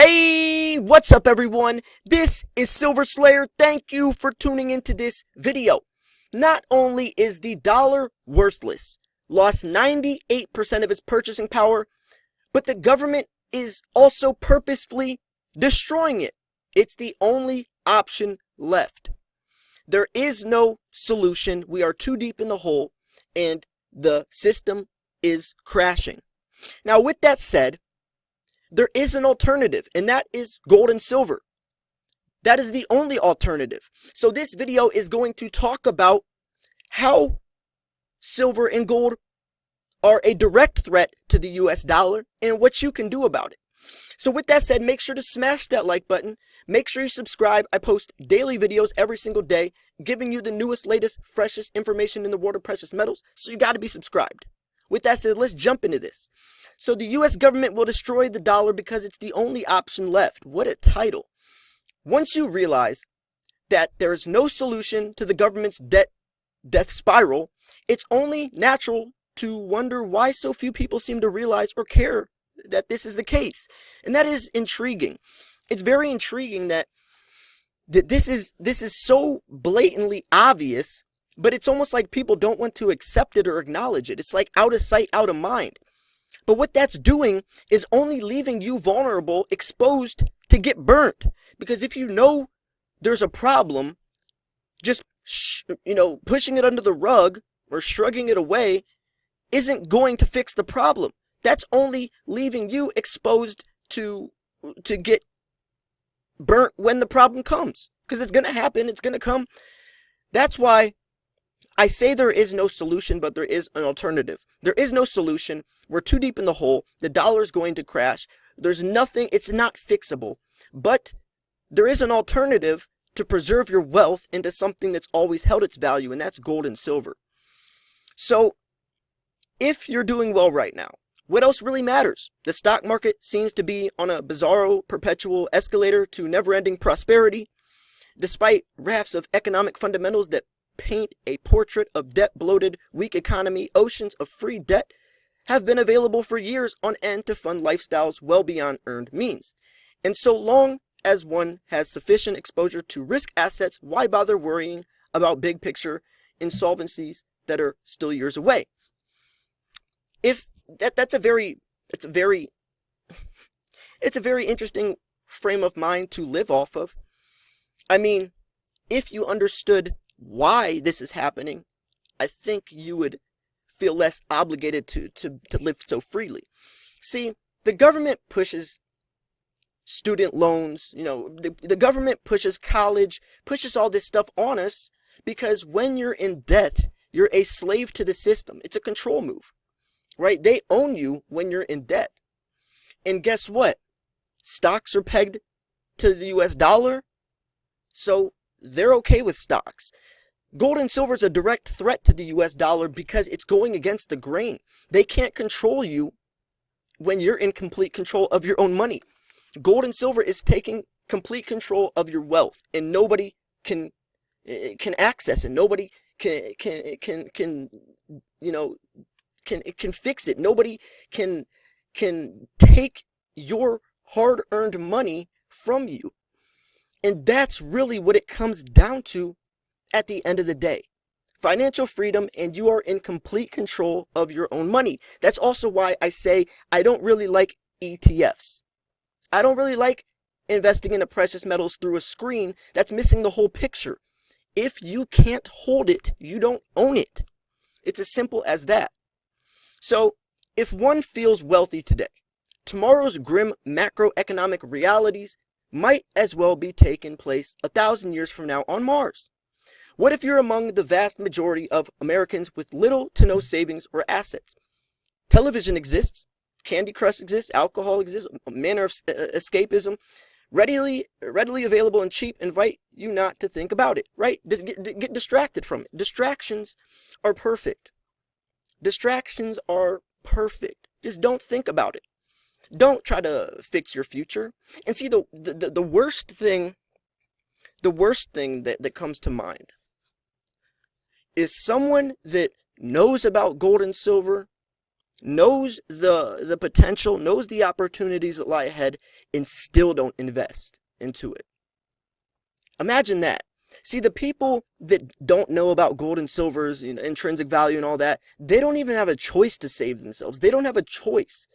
Hey, what's up everyone? This is Silver Slayer. Thank you for tuning into this video. Not only is the dollar worthless, lost 98% of its purchasing power, but the government is also purposefully destroying it. It's the only option left. There is no solution. We are too deep in the hole and the system is crashing. Now, with that said, there is an alternative, and that is gold and silver. That is the only alternative. So this video is going to talk about how silver and gold are a direct threat to the US dollar and what you can do about it. So with that said, make sure to smash that like button. Make sure you subscribe. I post daily videos every single day, giving you the newest, latest, freshest information in the world of precious metals. So you got to be subscribed. With that said, let's jump into this. So the U.S. government will destroy the dollar because it's the only option left. What a title. Once you realize that there is no solution to the government's death spiral, it's only natural to wonder why so few people seem to realize or care that this is the case. And that is intriguing. It's very intriguing that this is so blatantly obvious, but it's almost like people don't want to accept it or acknowledge it. It's like out of sight, out of mind. But what that's doing is only leaving you vulnerable, exposed to get burnt. Because if you know there's a problem, just, pushing it under the rug or shrugging it away isn't going to fix the problem. That's only leaving you exposed to get burnt when the problem comes. Because it's going to happen. It's going to come. That's why I say there is no solution, but there is an alternative. There is no solution. We're too deep in the hole. The dollar is going to crash. There's nothing. It's not fixable. But there is an alternative to preserve your wealth into something that's always held its value, and that's gold and silver. So if you're doing well right now, what else really matters? The stock market seems to be on a bizarro perpetual escalator to never-ending prosperity, despite rafts of economic fundamentals that paint a portrait of debt-bloated, weak economy. Oceans of free debt have been available for years on end to fund lifestyles well beyond earned means. And so long as one has sufficient exposure to risk assets, why bother worrying about big picture insolvencies that are still years away? If it's a very interesting frame of mind to live off of. I mean, if you understood why this is happening, I think you would feel less obligated to live so freely. See, the government pushes student loans, the government pushes college, pushes all this stuff on us because when you're in debt, you're a slave to the system. It's a control move, right? They own you when you're in debt. And guess what? Stocks are pegged to the US dollar, so they're okay with stocks. Gold and silver is a direct threat to the US dollar because it's going against the grain. They can't control you when you're in complete control of your own money. Gold and silver is taking complete control of your wealth, and nobody can access it. Nobody can fix it. Nobody can take your hard-earned money from you. And that's really what it comes down to at the end of the day. Financial freedom, and you are in complete control of your own money. That's also why I say I don't really like ETFs. I don't really like investing in the precious metals through a screen that's missing the whole picture. If you can't hold it, you don't own it. It's as simple as that. So if one feels wealthy today, tomorrow's grim macroeconomic realities might as well be taking place 1,000 years from now on Mars. What if you're among the vast majority of Americans with little to no savings or assets? Television exists, Candy Crush exists, alcohol exists, a manner of escapism, readily available and cheap. Invite you not to think about it, right? Get distracted from it. Distractions are perfect. Distractions are perfect. Just don't think about it. Don't try to fix your future. And see, the worst thing that comes to mind is someone that knows about gold and silver knows the potential, knows the opportunities that lie ahead, and still don't invest into it. Imagine that. See, the people that don't know about gold and silver's, intrinsic value and all that, they don't even have a choice to save themselves. They don't have a choice.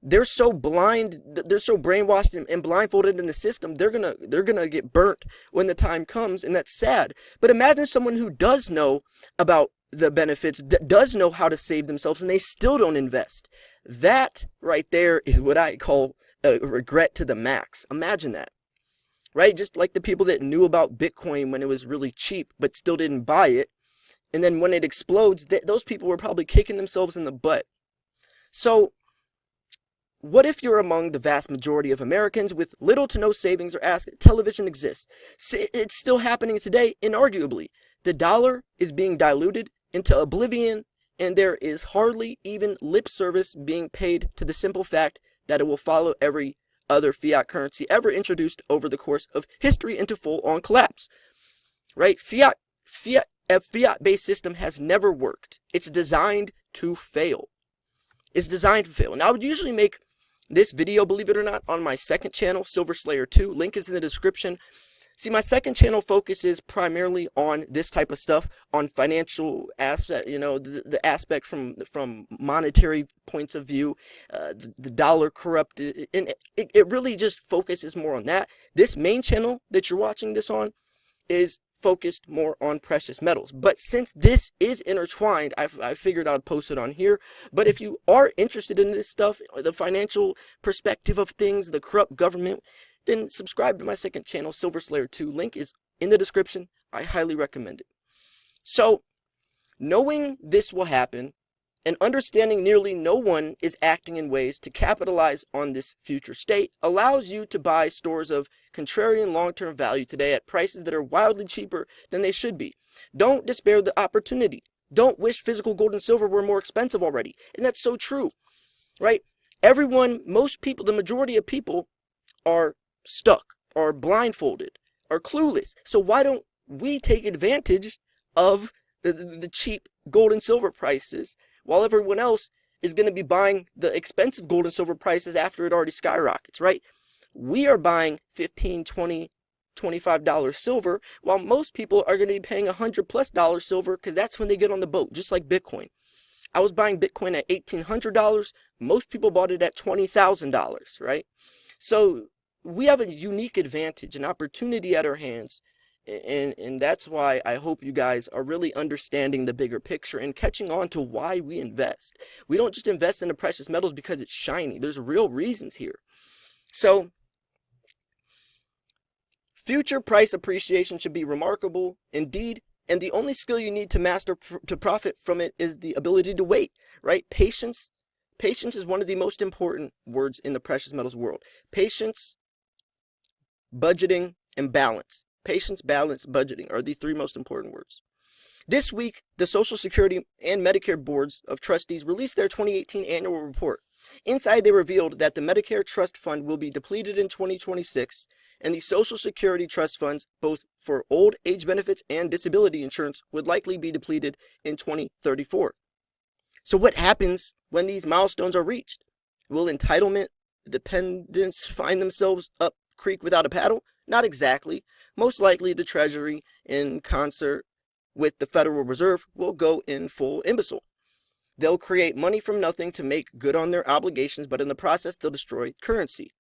They're so blind, they're so brainwashed and blindfolded in the system, they're gonna get burnt when the time comes, and that's sad. But imagine someone who does know about the benefits, does know how to save themselves, and they still don't invest. That right there is what I call a regret to the max. Imagine that. Right? Just like the people that knew about Bitcoin when it was really cheap, but still didn't buy it. And then when it explodes, those people were probably kicking themselves in the butt. So, what if you're among the vast majority of Americans with little to no savings or ask, television exists? It's still happening today, inarguably. The dollar is being diluted into oblivion, and there is hardly even lip service being paid to the simple fact that it will follow every other fiat currency ever introduced over the course of history into full-on collapse. Right? A fiat-based system has never worked. It's designed to fail. It's designed to fail. And I would usually make this video, believe it or not, on my second channel, Silver Slayer 2. Link is in the description. See, my second channel focuses primarily on this type of stuff, on financial aspect, the aspect from monetary points of view, the dollar corrupted, and it really just focuses more on that. This main channel that you're watching this on is focused more on precious metals. But since this is intertwined, I figured I'd post it on here. But if you are interested in this stuff, the financial perspective of things, the corrupt government, then subscribe to my second channel, Silver Slayer 2. Link is in the description. I highly recommend it. So, knowing this will happen, and understanding nearly no one is acting in ways to capitalize on this future state allows you to buy stores of contrarian long-term value today at prices that are wildly cheaper than they should be. Don't despair of the opportunity. Don't wish physical gold and silver were more expensive already. And that's so true, right? Most people, the majority of people are stuck, are blindfolded, are clueless. So why don't we take advantage of the cheap gold and silver prices while everyone else is going to be buying the expensive gold and silver prices after it already skyrockets, right? We are buying $15, $20, $25 silver, while most people are going to be paying $100+ silver, because that's when they get on the boat, just like Bitcoin. I was buying Bitcoin at $1,800. Most people bought it at $20,000, right? So we have a unique advantage, an opportunity at our hands. And that's why I hope you guys are really understanding the bigger picture and catching on to why we invest. We don't just invest in the precious metals because it's shiny. There's real reasons here. So, future price appreciation should be remarkable indeed, and the only skill you need to master to profit from it is the ability to wait, right? Patience. Patience is one of the most important words in the precious metals world. Patience, budgeting, and balance. Patience, balance, budgeting are the three most important words. This week, the Social Security and Medicare boards of trustees released their 2018 annual report. Inside, they revealed that the Medicare Trust Fund will be depleted in 2026, and the Social Security Trust Funds, both for old age benefits and disability insurance, would likely be depleted in 2034. So what happens when these milestones are reached? Will entitlement dependents find themselves up creek without a paddle? Not exactly. Most likely the Treasury, in concert with the Federal Reserve, will go in full imbecile. They'll create money from nothing to make good on their obligations, but in the process they'll destroy currency.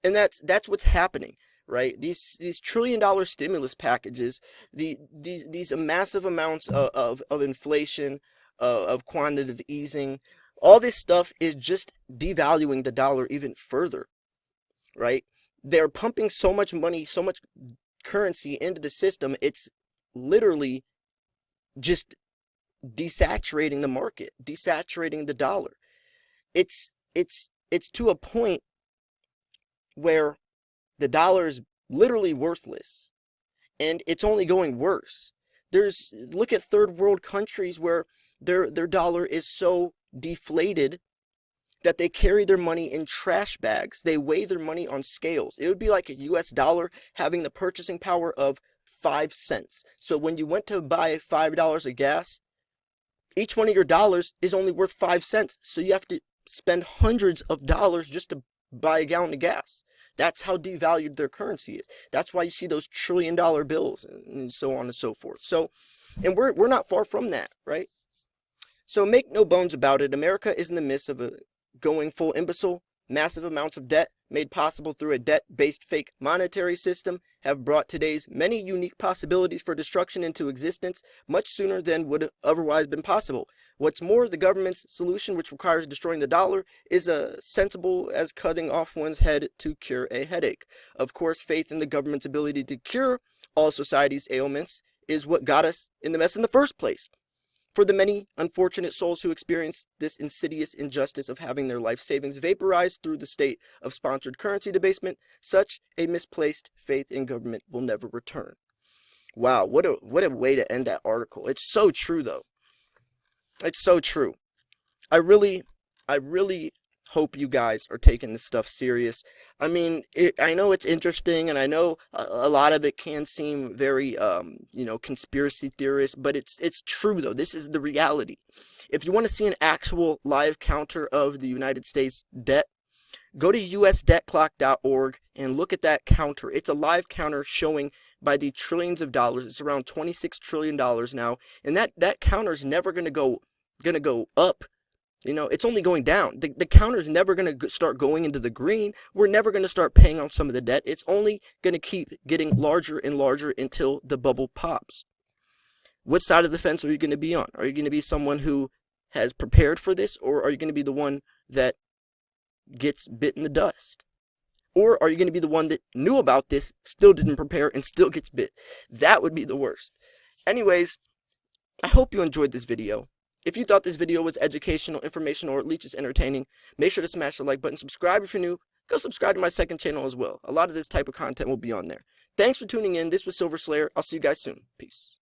And that's what's happening, right? These $1 trillion stimulus packages, these massive amounts of inflation, of quantitative easing, all this stuff is just devaluing the dollar even further, right? They're pumping so much money, so much currency into the system, it's literally just desaturating the market, desaturating the dollar. It's to a point where the dollar is literally worthless, and it's only going worse. Look at third world countries where their dollar is so deflated that they carry their money in trash bags. They weigh their money on scales. It would be like a US dollar having the purchasing power of 5 cents. So when you went to buy $5 of gas, each one of your dollars is only worth 5 cents. So you have to spend hundreds of dollars just to buy a gallon of gas. That's how devalued their currency is. That's why you see those $1 trillion bills and so on and so forth. So, and we're not far from that, right? So make no bones about it, America is in the midst of a going full imbecile. Massive amounts of debt, made possible through a debt-based fake monetary system, have brought today's many unique possibilities for destruction into existence much sooner than would have otherwise been possible. What's more, the government's solution, which requires destroying the dollar, is as sensible as cutting off one's head to cure a headache. Of course, faith in the government's ability to cure all society's ailments is what got us in the mess in the first place. For the many unfortunate souls who experience this insidious injustice of having their life savings vaporized through the state of sponsored currency debasement, such a misplaced faith in government will never return. Wow, what a way to end that article. It's so true, though. It's so true. I really hope you guys are taking this stuff serious. I mean, I know it's interesting, and I know a lot of it can seem very, conspiracy theorist, but it's true, though. This is the reality. If you want to see an actual live counter of the United States debt, go to usdebtclock.org and look at that counter. It's a live counter showing by the trillions of dollars. It's around $26 trillion now, and that counter is never going to go up. It's only going down. The counter is never going to start going into the green. We're never going to start paying on some of the debt. It's only going to keep getting larger and larger until the bubble pops. What side of the fence are you going to be on? Are you going to be someone who has prepared for this, or are you going to be the one that gets bit in the dust? Or are you going to be the one that knew about this, still didn't prepare, and still gets bit? That would be the worst. Anyways, I hope you enjoyed this video. If you thought this video was educational, informational, or at least just entertaining, make sure to smash the like button. Subscribe if you're new. Go subscribe to my second channel as well. A lot of this type of content will be on there. Thanks for tuning in. This was Silver Slayer. I'll see you guys soon. Peace.